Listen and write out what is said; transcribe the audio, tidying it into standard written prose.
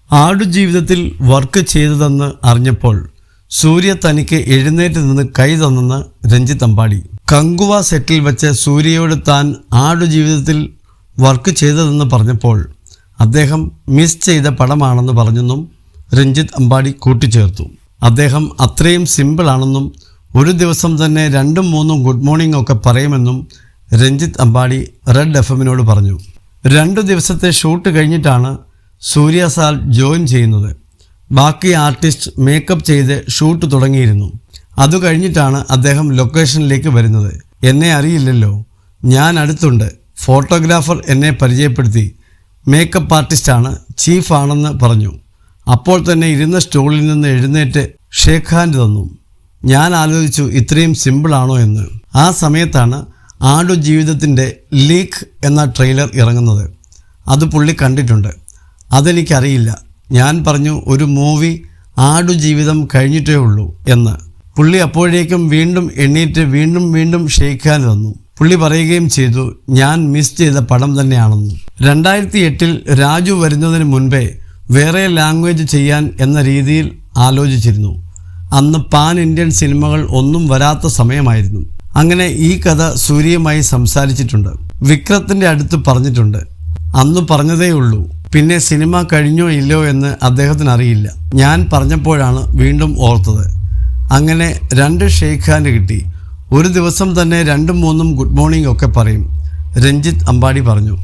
ആടുജീവിതത്തിൽ work ചെയ്തതെന്ന് അറിഞ്ഞപ്പോൾ സൂര്യ തനിക്ക് എഴുന്നേറ്റ് നിന്ന് കൈ തന്നെന്ന് രഞ്ജിത്ത് അമ്പാടി. കങ്കുവ സെറ്റിൽ വെച്ച് സൂര്യയോട് താൻ ആടുജീവിതത്തിൽ വർക്ക് ചെയ്തതെന്ന് പറഞ്ഞപ്പോൾ അദ്ദേഹം മിസ് ചെയ്ത പടമാണെന്ന് പറഞ്ഞെന്നും രഞ്ജിത്ത് അമ്പാടി കൂട്ടിച്ചേർത്തു. അദ്ദേഹം അത്രയും സിമ്പിളാണെന്നും ഒരു ദിവസം തന്നെ 2-3 ഗുഡ് മോർണിംഗ് ഒക്കെ പറയുമെന്നും രഞ്ജിത്ത് അമ്പാടി റെഡ് എഫ്എമ്മിനോട് പറഞ്ഞു. 2 ദിവസത്തെ ഷൂട്ട് കഴിഞ്ഞിട്ടാണ് സൂര്യ സാൽ ജോയിൻ ചെയ്യുന്നത്. ബാക്കി ആർട്ടിസ്റ്റ് മേക്കപ്പ് ചെയ്ത് ഷൂട്ട് തുടങ്ങിയിരുന്നു. അത് കഴിഞ്ഞിട്ടാണ് അദ്ദേഹം ലൊക്കേഷനിലേക്ക് വരുന്നത്. എന്നെ അറിയില്ലല്ലോ, ഞാൻ അടുത്തുണ്ട്. ഫോട്ടോഗ്രാഫർ എന്നെ പരിചയപ്പെടുത്തി. മേക്കപ്പ് ആർട്ടിസ്റ്റാണ്, ചീഫാണെന്ന് പറഞ്ഞു. അപ്പോൾ തന്നെ ഇരുന്ന സ്റ്റോളിൽ നിന്ന് എഴുന്നേറ്റ് ഷേക്ക് ഹാൻഡ് തന്നു. ഞാൻ ആലോചിച്ചു, ഇത്രയും സിമ്പിളാണോ എന്ന്. ആ സമയത്താണ് ആടുജീവിതത്തിൻ്റെ ലീക്ക് എന്ന ട്രെയിലർ ഇറങ്ങുന്നത്. അത് പുള്ളി കണ്ടിട്ടുണ്ട്. അതെനിക്കറിയില്ല. ഞാൻ പറഞ്ഞു, ഒരു മൂവി ആടുജീവിതം കഴിഞ്ഞിട്ടേ ഉള്ളൂ എന്ന്. പുള്ളി അപ്പോഴേക്കും വീണ്ടും എണ്ണീറ്റ് വീണ്ടും ഷേക്ക് ഹാൻഡ് തന്നു. പുള്ളി പറയുകയും ചെയ്തു, ഞാൻ മിസ് ചെയ്ത പടം തന്നെയാണെന്ന്. 2008 രാജു വരുന്നതിന് മുൻപേ വേറെ ലാംഗ്വേജ് ചെയ്യാൻ എന്ന രീതിയിൽ ആലോചിച്ചിരുന്നു. അന്ന് പാൻ ഇന്ത്യൻ സിനിമകൾ ഒന്നും വരാത്ത സമയമായിരുന്നു. അങ്ങനെ ഈ കഥ സൂര്യയുമായി സംസാരിച്ചിട്ടുണ്ട്. വിക്രത്തിൻ്റെ അടുത്ത് പറഞ്ഞിട്ടുണ്ട്. അന്ന് പറഞ്ഞതേ ഉള്ളൂ. പിന്നെ സിനിമ കഴിഞ്ഞോ ഇല്ലയോ എന്ന് അദ്ദേഹത്തിന് അറിയില്ല. ഞാൻ പറഞ്ഞപ്പോഴാണ് വീണ്ടും ഓർത്തത്. അങ്ങനെ 2 ഷേക്ക് ഹാൻഡ് കിട്ടി. ഒരു ദിവസം തന്നെ 2-3 ഗുഡ് മോർണിംഗ് ഒക്കെ പറയും, രഞ്ജിത്ത് അമ്പാടി പറഞ്ഞു.